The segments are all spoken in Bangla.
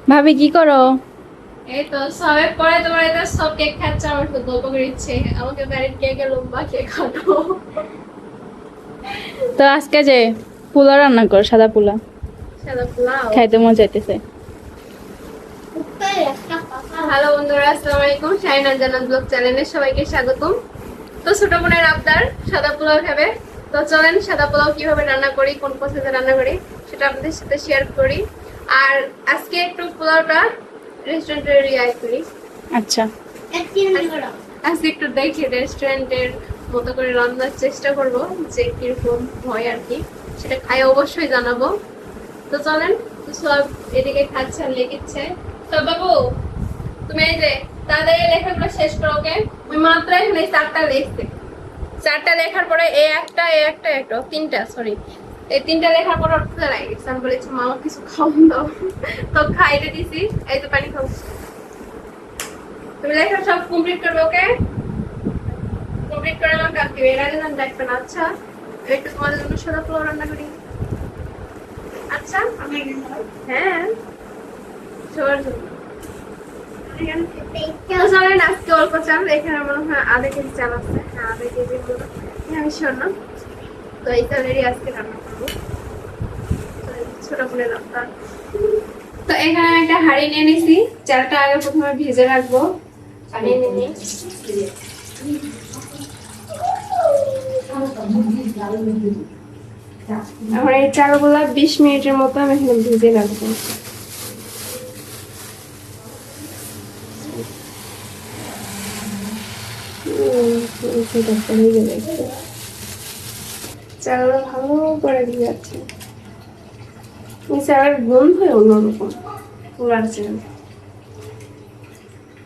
ভাবি কি করো? এই তো সবে পরে তোমার এটা সব কেক খাচ্ছে, আমার খুব গল্প করে ইচ্ছে আমাকে ব্যারেট কেক লম্বা কেক খাটো। তো আজকে যে পোলাও রান্না করো, সাদা পোলা সাদা পোলাও। খাইতে মজা চাইতেছে। হ্যালো বন্ধুরা, আসসালামু আলাইকুম। শাহিনা জান্নাত ব্লগ চ্যানেলে সবাইকে স্বাগতম। তো ছোট বোনের আবদার সাদা পোলাও খাবে, তো চলেন সাদা পোলাও কিভাবে রান্না করি, কোন প্রসেসে রান্না করি সেটা আপনাদের সাথে শেয়ার করি। আর আজকে একটু পোলাওটা রেস্টুরেন্টে রিয়াই করি। আচ্ছা, আজকে একটু দেখি রেস্টুরেন্টের মতো করে রান্নার চেষ্টা করব, যে কিরকম হয় আর কি, সেটা খাই অবশ্যই জানাবো। তো চলেন, তো সব এদিকে খাচ্ছে আর লেগেছে। তো বাবু, তুমি এই যে তাড়াতাড়ি লেখাগুলো শেষ করো, ওকে? ওই মাত্র এখানে 4টা লিখছে, 4টা লেখার পরে একটা তিনটা, সরি, এই 3টা লেখার পর ওর ক্ষুধা লাগে গেছে। আমি বলেছি মা আমাকে কিছু খাওয়ান দাও, তো খাইতে দিছি। এই তো পানি খাও, তুমি লেখা সব কমপ্লিট করবে, ওকে? কমপ্লিট করে আমার কাজ দিবে, এর আগে আমি দেখবেন। আচ্ছা, একটু তোমাদের জন্য সাদা পোলাও রান্না করি। আচ্ছা, হ্যাঁ, সবার জন্য। চলেন, আজকে অল্প চাল, এখানে মনে হয় আধা কেজি চাল আছে। হ্যাঁ, আধা কেজি মতো আমি শোনো। তো এই চালেরই আজকে রান্না করবো, ছোট করে রান্না। তো এখানে আমি একটা হাঁড়ি নিয়ে নিছি, চালটা আগে প্রথমে ভেজে রাখবো। পানি নিয়ে নিই। এখন এই চালগুলা 20 মিনিটের মতো আমি এখানে ভিজে রাখবো। চালগুলো ভালো করে ভিজাচ্ছে, চালের গন্ধ অন্যরকম। পোলার চাল,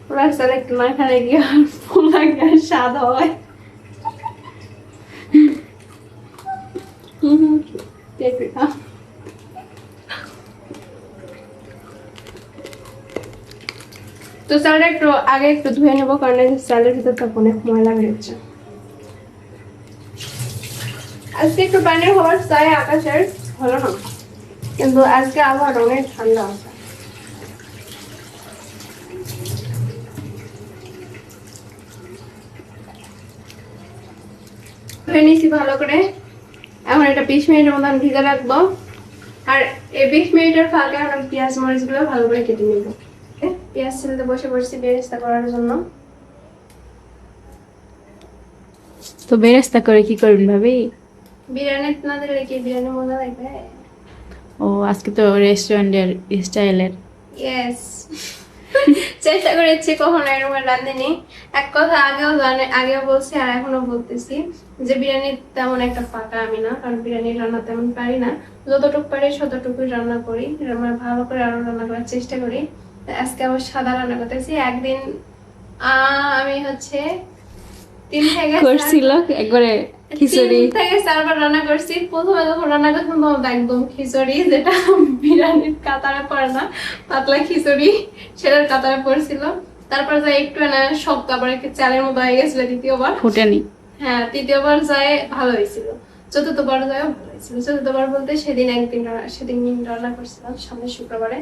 পোলার চাল একটু না খেলে গিয়ে পোলা গিয়ে স্বাদ হয়। তো চালটা একটু আগে একটু ধুয়ে নেবো, কারণ চালের ভিতর তখন অনেক ময়লা বেরোচ্ছে। আজকে একটু পানির হওয়ার চাই, আকাশের ভালো না, কিন্তু আজকে আবহাওয়াটা অনেক ঠান্ডা আছে। ধুয়ে নিয়েছি ভালো করে। এখন এটা 20 মিনিটের মতো আমি ভিজে রাখবো। আর এই 20 মিনিটের ফাঁকে এখন পেঁয়াজ মরিচ গুলো ভালো করে কেটে নেবো। পেঁয়াজ ছেলেতে বসে পড়ছি বেরেস্তা করার জন্য। তো বেরেস্তা করে কি করবেন ভাবি? বিরিয়ানি না দিলে কি বিরিয়ানি মজা লাগবে? ও আজকে তো রেস্টুরেন্টের স্টাইলের। ইয়েস, চেষ্টা করেছি কখনো এরকম রাঁধেনি। এক কথা আগেও বলছি আর এখনো বলতেছি, যে বিরিয়ানি তেমন একটা পাকা আমি না, কারণ বিরিয়ানি রান্না তেমন পারি না। যতটুকু পারি ততটুকুই রান্না করি, আমার ভালো করে আরো রান্না করার চেষ্টা করি। আজকে আবার সাদা রান্না করতেছি। একদিন আমি হচ্ছে করছিল একবারে খিচুড়ি। 3 থেকে 4 বার রান্না করছি। প্রথমে যখন রান্না করছিলাম তখন একদম খিচুড়ি, যেটা বিরিয়ানির কাতারে পড়ে না, পাতলা খিচুড়ি, সেটার কাতারে পড়ছিল। তারপর যাই একটু না শক্ত, আবার একটু চালের মতো হয়ে গেছিল দ্বিতীয়বার। ফুটেনি? হ্যাঁ, তৃতীয়বার যায় ভালো হয়েছিল, চতুর্থবার যায়ও ভালো হয়েছিল। চতুর্থবার বলতে সেদিন রান্না করছিলাম সামনের শুক্রবারে।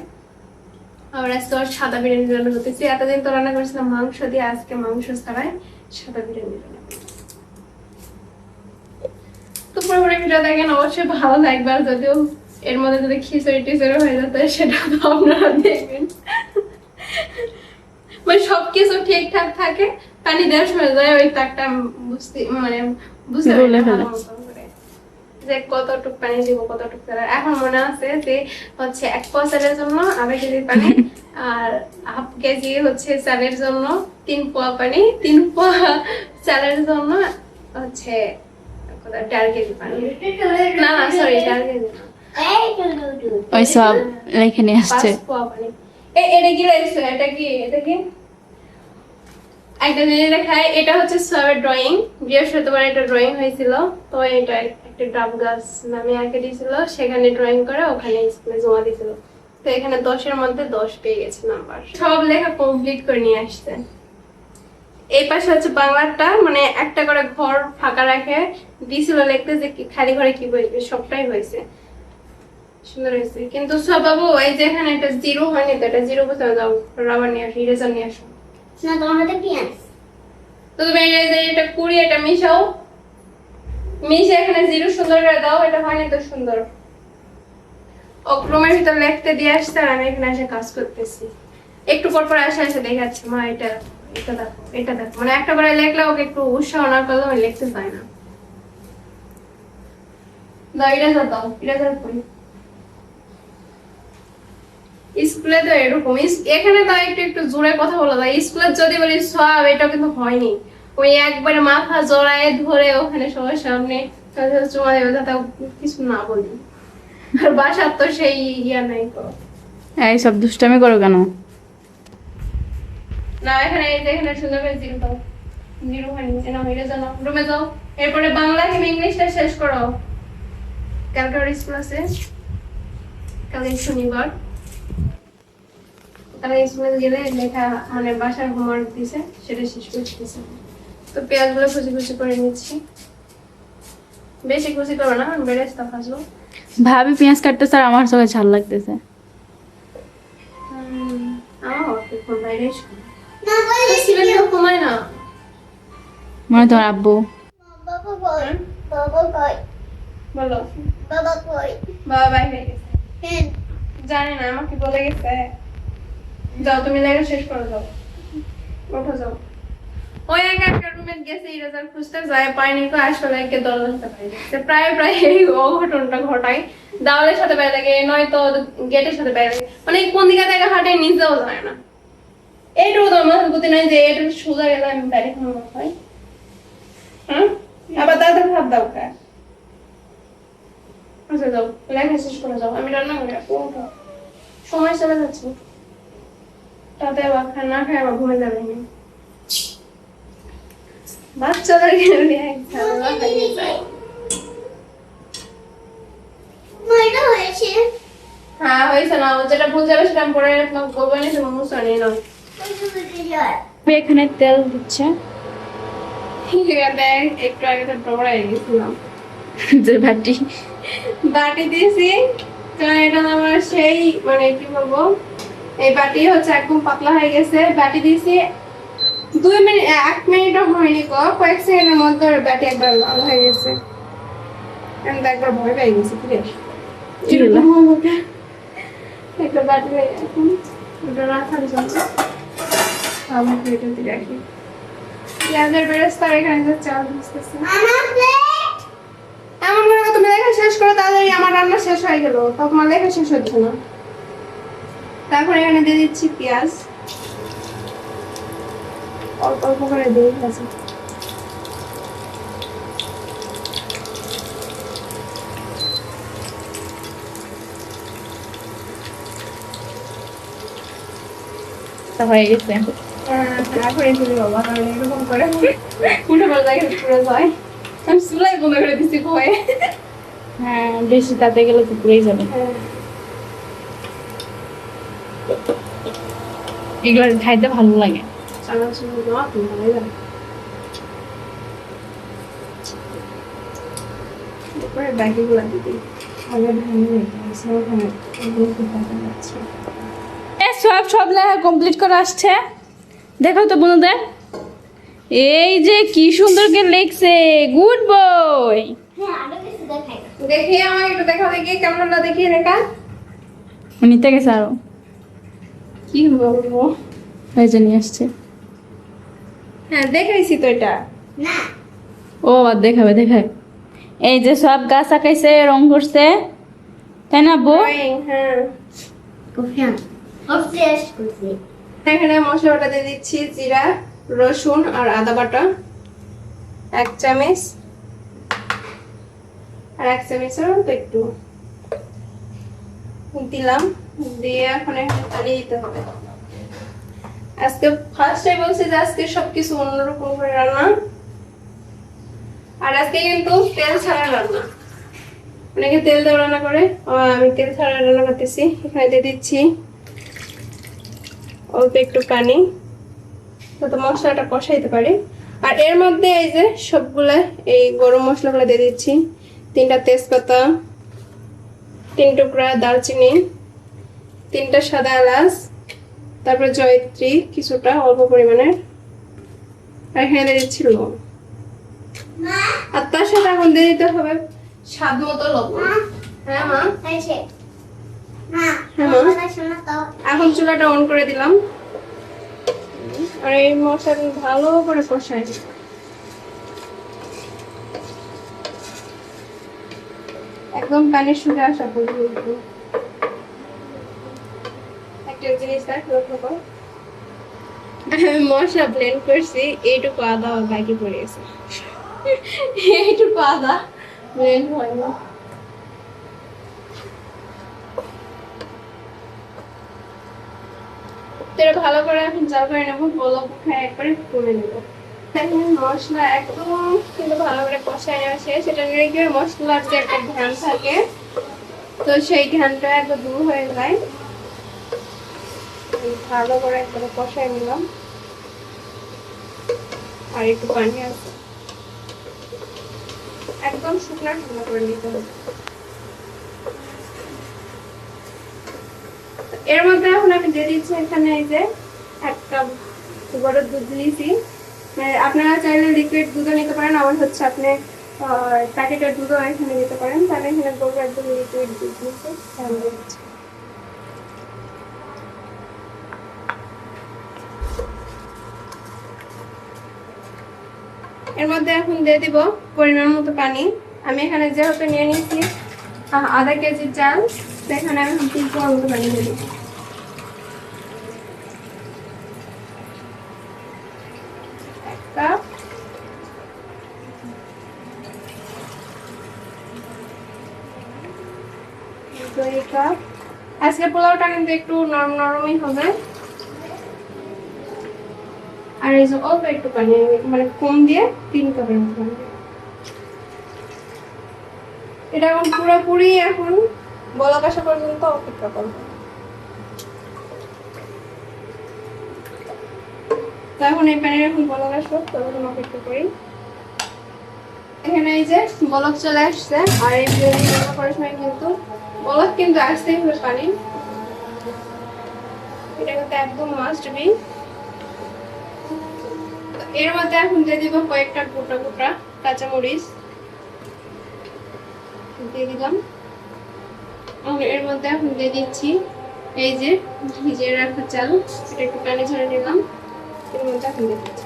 আবার আজকে সাদা বিরিয়ানি রান্না করতেছি। এতদিন তো রান্না করছিলাম মাংস দিয়ে, আজকে মাংস ছাড়াই সাদা বিরিয়ানি রান্না করছি। তো পুরোপুরি ভিডিও দেখেন, অবশ্যই ভালো লাগবে। আর যদিও এর মধ্যে যদি খিচুড়ি টিচুড়ি হয়ে যেত সেটা তো আপনারা দেখবেন। মানে সবকিছু ঠিকঠাক থাকে, পানি দেওয়ার সময় যায় ওই তাকটা বুঝতে বুঝতে পারি না ভালো মতো করে, যে কতটুকু পানি দিব কতটুকু চালের। এখন মনে আছে যে হচ্ছে 1 পোয়া চালের জন্য আধা কেজি পানি, আর হাফ কেজি হচ্ছে চালের জন্য 3 পোয়া পানি, 3 পোয়া চালের জন্য হচ্ছে 1.5 কেজি পানি। না না, সরি, 1.5 কেজি না, ওই সব এখানে আসছে। 5 পোয়া পানি। এটা কি লাগছে? এটা কি একটা জিনিস দেখায়। এটা হচ্ছে সবের ড্রয়িং, বৃহস্পতিবার একটা ড্রয়িং হয়েছিল। তো এটা একটা ডাব গাছ নামে আঁকে দিয়েছিল, সেখানে ড্রয়িং করে ওখানে স্কুলে জমা দিয়েছিল। তো এখানে 10-এর মধ্যে 10 পেয়ে গেছে নাম্বার। সব লেখা কমপ্লিট করে নিয়ে আসছে। এই পাশে হচ্ছে বাংলাটা, মানে একটা করে ঘর ফাঁকা রাখে দিছিল লিখতে, যে খালি ঘরে কি বসবে, সবটাই হয়েছে। সুন্দর হয়েছে, কিন্তু সব বাবু এই যে এখানে একটা জিরো হয়নি তো, এটা জিরো কোথায় যাও, রাবার নিয়ে আসো, ইরেজার নিয়ে আসো। না তোমার হাতে পেঁয়াজ। তো তুমি এই যে এটা কুড়ি, এটা মিশাও, মিশে এখানে জিরো সুন্দর করে দাও, এটা হয়নি তো সুন্দর। ও ক্রোমের ভিতর লিখতে দিয়ে আসছে আর আমি এখানে এসে কাজ করতেছি। একটু পর পর এসে দেখাচ্ছে মা এটা এটা দেখো এটা দেখো, মানে একটা করে লিখলে ওকে একটু উৎসাহ না করলে আমি লিখতে চাই না। দাও ইরেজার দাও, ইরেজার করি। স্কুলে তো এরকম, এখানে তো একটু একটু জোরে কথা বলা যায়, স্কুলে যদি বলি সব, এটা কিন্তু হয়নি। ওই একবারে মাথা জড়ায় ধরে ওখানে সবার সামনে চুমা দেবে, যাতে কিছু না বলি। আর বাসার তো সেই ইয়া নাই তো। এই সব দুষ্টামি করো কেন? না এখানে এই যে এখানে সুন্দর করে জিরো দাও, জিরো হয়নি, না হইলে জানো রুমে যাও। এরপরে বাংলা কিংবা ইংলিশটা শেষ করো। কালকে ওর স্কুল আছে, কালকে শনিবার, তারা স্কুলে গেলে লেখা মানে বাসার হোমওয়ার্ক দিছে সেটা শেষ করতেছে। তো পেঁয়াজগুলো কুচি কুচি করে নিচ্ছি, বেশি কুচি করো না, বেরেস্তা ভাজবো। ভাবি পেঁয়াজ কাটতেছে আর আমার চোখে ঝাল লাগতেছে। আমার এখন বাইরে এসো। না বলি সিলেটে তো কমায় না। মনে তোমার আব্বু। বাবা কই, বাবা কই, বলো, বাবা কই। বাবা বাইরে গেছে, হ্যাঁ জানি না, আমাকে বলে গেছে। যাও তুমি লেখা শেষ করে যাও, ওঠো যাও। ওই একা একটা রুমে গেছে ইরেজার খুঁজতে, যায় পায়নি, তো আসলে একে দরজাতে পাইছে। প্রায় প্রায় এই অঘটনটা ঘটায়, দাওয়ালের সাথে বাইরে লাগে, নয়তো গেটের সাথে বাইরে লাগে, মানে কোন দিকে থেকে হাঁটে নিজেও যায় না। এইটুকু তো আমার বুদ্ধি নাই যে এটা সোজা গেলে আমি বাইরে খাওয়া হয়। হ্যাঁ আবার তাদের ভাব দাও কা। আচ্ছা যাও লেখা শেষ করে যাও, আমি রান্না করে ওঠো, সময় চলে যাচ্ছে। তাতে আবার না খাই আবার ঘুমে যাবে না। বাচ্চাদের খেলা খাইয়ে যায়। ময়দা হয়েছে। হ্যাঁ হয়েছে না, যেটা ভুল যাবে সেটা আমি পরে বলবো না, তুমি মুছো নিয়ে নাও। এখানে তেল দিচ্ছে, একটু আগে তো ডবড়াই গেছিলাম, যে বাটি বাটি দিয়েছি। কারণ এটা আমার সেই মানে কি বলবো, এই বাটি হচ্ছে একদম পাতলা হয়ে গেছে। বাটি দিয়েছি 2 মিনিট, 1 মিনিটও হয়নি, কয়েক সেকেন্ডের মধ্যে বাটি একবার লাল হয়ে গেছে। আমি তো একবার ভয় পেয়ে গেছি, কি হলো? একটা বাটি এখন ওটা রাখার জন্য আমার প্লেটে রাখি। পেঁয়াজের বেরেস্তা এখানে যে চাল দিতেছে, আমার প্লেট। এমন করে তুমি লেখা শেষ করো তাড়াতাড়ি, আমার রান্না শেষ হয়ে গেল, তখন আমার লেখা শেষ হচ্ছে না। তারপর এখানে দিয়ে দিচ্ছি পেঁয়াজ, অল্প অল্প করে দিয়ে দিচ্ছি। হয়ে গেছে। তারপরে চলে বাবা, কারণ এরকম করে উঠে পড়ে যায় পুরো যায়। আমি চুলাই বন্ধ করে দিচ্ছি ভয়ে। হ্যাঁ বেশি তাতে গেলে তো পুড়েই যাবে। এগুলো খাইতে ভালো লাগে। চানাচুর দেওয়া তুমি ভালোই লাগে। এরপরে বাকিগুলো দিদি আগে ভেঙে রেখেছি, ওখানে দেখা যাচ্ছে। সব সব লেখা কমপ্লিট করে আসছে, দেখো তো বন্ধুদের, এই যে কি সুন্দর করে লিখছে, গুড বয়। হ্যাঁ আরো কিছু দেখাই। দেখি আমাকে একটু দেখাও, দেখি ক্যামেরাটা দেখি রেখা। নিতে গেছে আরো, কি বলবো, এই যে নিয়ে আসছে। হ্যাঁ দেখাইছি তো এটা। না ও আর দেখাবে, দেখায়। এই যে সব গাছ আঁকাইছে, রং করছে, তাই না বউ? হ্যাঁ কফিয়ান অফিস করছি। এখানে মশলাটা দিয়ে দিচ্ছি, জিরা, রসুন আর আদা বাটা 1 চামচ, আর 1 চামচের অল্প একটু দিলাম, দিয়ে এখন এখানে পানি দিতে হবে। আজকে ফার্স্টে বলছি যে আজকে সবকিছু অন্যরকম করে রান্না, আর আজকে কিন্তু তেল ছাড়া রান্না। অনেকে তেল দিয়ে রান্না করে, আমি তেল ছাড়া রান্না করতেছি। এখানে দিয়ে দিচ্ছি অল্প একটু পানি, যাতে মশলাটা কষাইতে পারি। আর এর মধ্যে এই যে সবগুলা এই গরম মশলাগুলো দিয়ে দিচ্ছি, 3টা তেজপাতা, 3 টুকরা দারচিনি, 3টা সাদা এলাচ, তারপর জয়িত্রী কিছুটা অল্প পরিমাণের, আর এখানে দিয়ে দিচ্ছি লবণ। মা আর তার সাথে এখন দিয়ে দিতে হবে স্বাদ মতো লবণ। হ্যাঁ মা, হয়েছে মা হ্যাঁ, মা। কথা শোনো তো এখন চুলাটা অন করে দিলাম আর এই মশলা ভালো করে কষাই। একদম পানি শুকিয়ে আসা পর্যন্ত। একটা জিনিস দেখ, লক্ষ্য কর, আমি মশলা ব্লেন্ড করছি, এইটুকু আদা বাকি পড়ে গেছে, এইটুকু আদা ব্লেন্ড হয়নি। তো এটা ভালো করে এখন জাল করে নেবো, বলক উঠায় একবারে কমে নেবো। এখন মশলা একদম কিন্তু ভালো করে কষায় নেওয়া শেষ। সেটা নিয়ে কি মশলার যে একটা ঘ্রাণ থাকে, তো সেই ঘ্রাণটা একদম দূর হয়ে যায়। ভালো করে একবারে কষায় নিলাম, আর একটু পানি আছে, একদম শুকনা শুকনা করে নিতে হবে। এর মধ্যে এখন আমি দিয়ে দিচ্ছি এখানে এই যে 1 কাপ গরুর দুধ দিয়েছি। আপনারা চাইলে লিকুইড দুধও নিতে পারেন, আবার হচ্ছে আপনি প্যাকেটের দুধও এখানে দিতে পারেন। তাহলে এখানে গরুর একদম লিকুইড দুধ দিয়েছি, তাহলে দিচ্ছি। এর মধ্যে এখন দিয়ে দিব পরিমাণ মতো পানি। আমি এখানে যেহেতু নিয়ে নিয়েছি আধা কেজি চাল, তো এখানে আমি 3 কাপ মতো পানি দিয়ে দিব। Cup, 2 cup. আজকে পোলাওটা কিন্তু একটু নরম নরমই হবে। আর এই যে অল্প একটু পানি, মানে কম দিয়ে 3 কাপের মতো পানি। এটা এখন পুরোপুরি এখন বলক আসা পর্যন্ত অপেক্ষা করবো। তো এখন এই পানির এখন বলক আসবো, তখন অপেক্ষা করি। এখানে এই যে বলক চলে আসছে, আর এই যে রান্না করার সময় কিন্তু বলক কিন্তু আসতেই হবে পানি, এটা কিন্তু একদম মাস্ট বি। এর মধ্যে এখন দিয়ে দিব কয়েকটা গোটা গোটা কাঁচামরিচ দিয়ে দিলাম। এর মধ্যে এখন দিয়ে দিচ্ছি এই যে ভিজিয়ে রাখা চাল, এটা একটু পানি ঝরে নিলাম, এর মধ্যে এখন দিয়ে দিচ্ছি।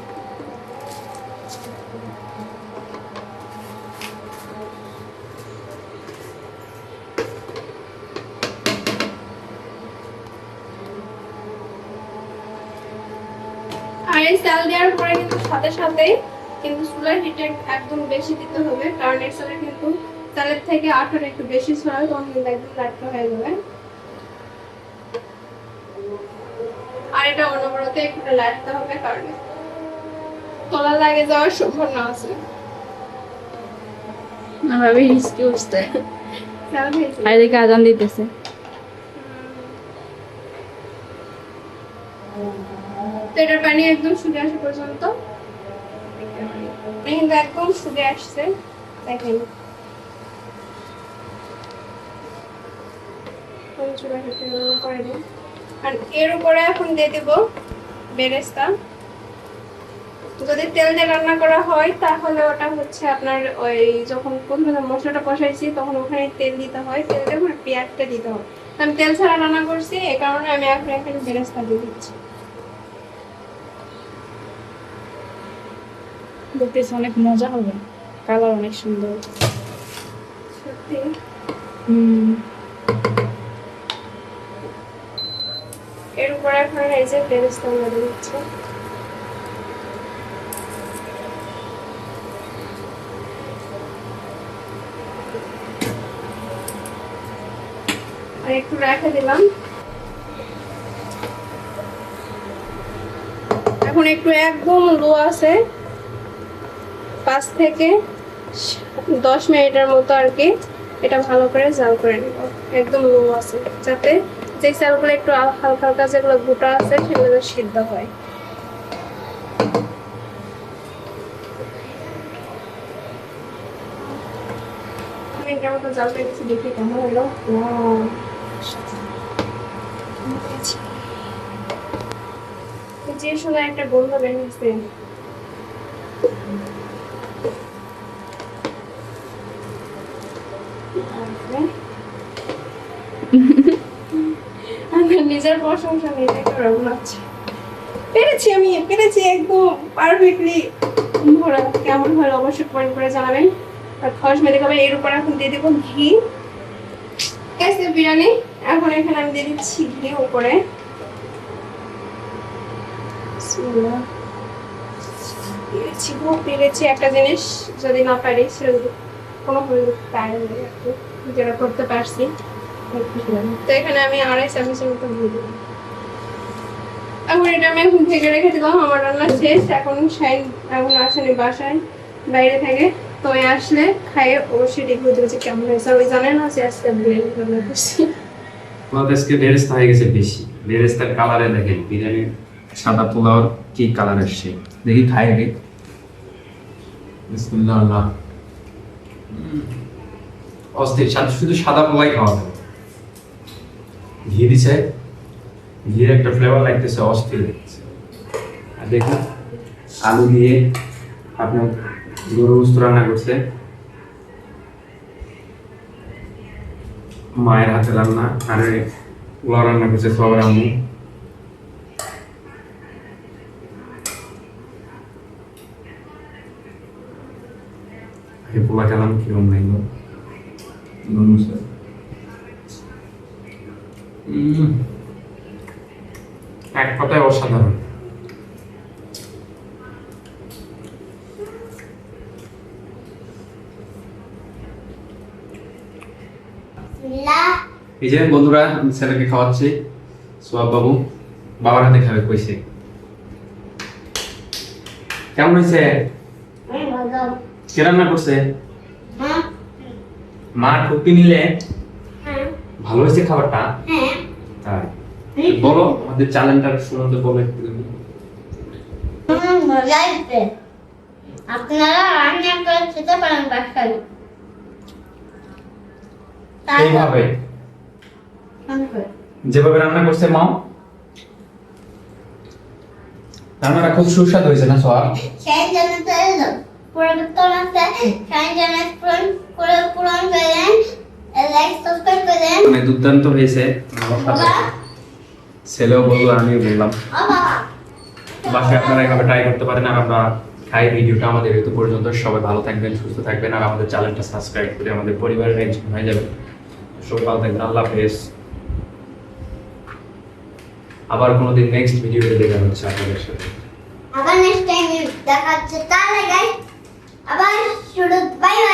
আর এই চাল দেওয়ার পরে কিন্তু সাথে সাথেই কিন্তু চুলার হিটে একদম বেশি দিতে হবে, কারণ এর সাথে কিন্তু চালের থেকে আঠাটা একটু বেশি ছড়ায়, তখন কিন্তু একদম লাটকা হয়ে যাবে। আর এটা অনবরত একটু লাটতে হবে, কারণ তলা লাগে যাওয়ার সম্ভাবনা আছে। ভাবি হিসকি উঠছে, চাল ভেজে আর এদিকে আজান দিতেছে। তো এটার পানি একদম শুকিয়ে আসা পর্যন্ত, কিন্তু একদম শুকিয়ে আসছে দেখেন। করে দিন। আর এর উপরে এখন দিয়ে দিব বেরেস্তা। যদি তেল দিয়ে রান্না করা হয় তাহলে ওটা হচ্ছে আপনার ওই যখন প্রথমে মশলাটা কষাইছি তখন ওখানে তেল দিতে হয়, তেল দিয়ে পেঁয়াজটা দিতে হয়। আমি তেল ছাড়া রান্না করছি, এই কারণে আমি এখন এখানে বেরেস্তা দিয়ে দিচ্ছি। দেখতেছি অনেক মজা হবে, কালার অনেক সুন্দর। সত্যি এর উপরে এখন এই যে বেরেস্তা দিয়ে দিচ্ছি। আর একটু রেখে দিলাম। এখন একটু একদম লো আছে, 5 থেকে 10 মিনিটের মতো আর কি এটা ভালো করে জাল করে নিব। একদম লো আছে, যাতে যে চালগুলো একটু হালকা হালকা যেগুলো গোটা আছে সেগুলো সিদ্ধ হয়। আমি মিনিটের মতো জাল পেয়েছি, দেখি কেমন হলো। Wow! যে সুন্দর একটা গন্ধ বের হচ্ছে। আমার নিজের প্রশংসা নিজে করা লাগছে। পেরেছি একদম পারফেক্টলি ভরা। কেমন হলো অবশ্যই কমেন্ট করে জানাবেন। আর খস মেলে খাবে। এর উপর এখন দিয়ে দেবো ঘি। কেসে বিরিয়ানি। এখন এখানে আমি দিয়ে দিচ্ছি ঘি উপরে। পেরেছি একটা জিনিস যদি না পারি সেটা কোনো যেটা করতে পারছি। তো এখানে আমি 2.5 চামচের মতো ঘি দিলাম। এখন এটা আমি এখন থেকে রেখে দিলাম। আমার রান্না শেষ। এখন শাইন এখন আসেনি বাসায়, বাইরে থেকে। তো আসলে খাইয়ে অবশ্যই রিভিউ দেবে যে কেমন হয়েছে। ওই জানেন না যে আজকে বিরিয়ানি রান্না করছি। আমাদের আজকে বেরেস্তা হয়ে গেছে বেশি। বেরেস্তার কালারে দেখেন বিরিয়ানির সাদা পোলাওর কি কালার এসছে। দেখি খাই আগে। বিসমিল্লাহ আল্লাহ। অস্থির সাথে শুধু সাদা পোলাই খাওয়া যাবে। ঘি দিছে, ঘির একটা ফ্লেভার লাগতেছে, অস্থির লাগতেছে। আর দেখুন আলু দিয়ে আপনার গরু গোস্ত রান্না করছে, মায়ের হাতে রান্না। আর পোলাও রান্না করছে সবার আম্মু। পোলা খেলাম কিরম লাগলো এক কথায় অসাধারণ। এই যে বন্ধুরা, আমি ছেলেকে খাওয়াচ্ছি। সোহাব বাবু বাবার হাতে খাবে কইছে। কেমন হয়েছে? কে রান্না করছে? মা টুপি নিলে ভালো হয়েছে খাবারটা? তাই বলো, আমাদের চ্যানেলটার শুনতে বলো একটু। আপনারা রান্না করে খেতে পারেন বাসায়। এইভাবে যেভাবে রান্না করছে মা, রান্নাটা খুব সুস্বাদু হয়েছে না সোহাব? সেই জন্য তো এলো পরিবর্তন আছে। সেই জন্য পুরন করেন, লাইক সাবস্ক্রাইব করেন। মানে দুর্দান্ত হয়েছে। আমার সাথে ছেলেও বললো, আমিও বললাম। বাসায় আপনারা এভাবে ট্রাই করতে পারেন। আর আমরা খাই ভিডিওটা আমাদের এত পর্যন্ত। সবাই ভালো থাকবেন, সুস্থ থাকবেন, আর আমাদের চ্যানেলটা সাবস্ক্রাইব করে আমাদের পরিবারের একজন হয়ে যাবেন। সবাই ভালো থাকবেন। আল্লাহ হাফেজ। আবার কোনোদিন নেক্সট ভিডিওতে দেখা হচ্ছে আপনাদের সাথে। আবার নেক্সট টাইম দেখা হচ্ছে। তাহলে গাইস আবার শুরু। Bye bye.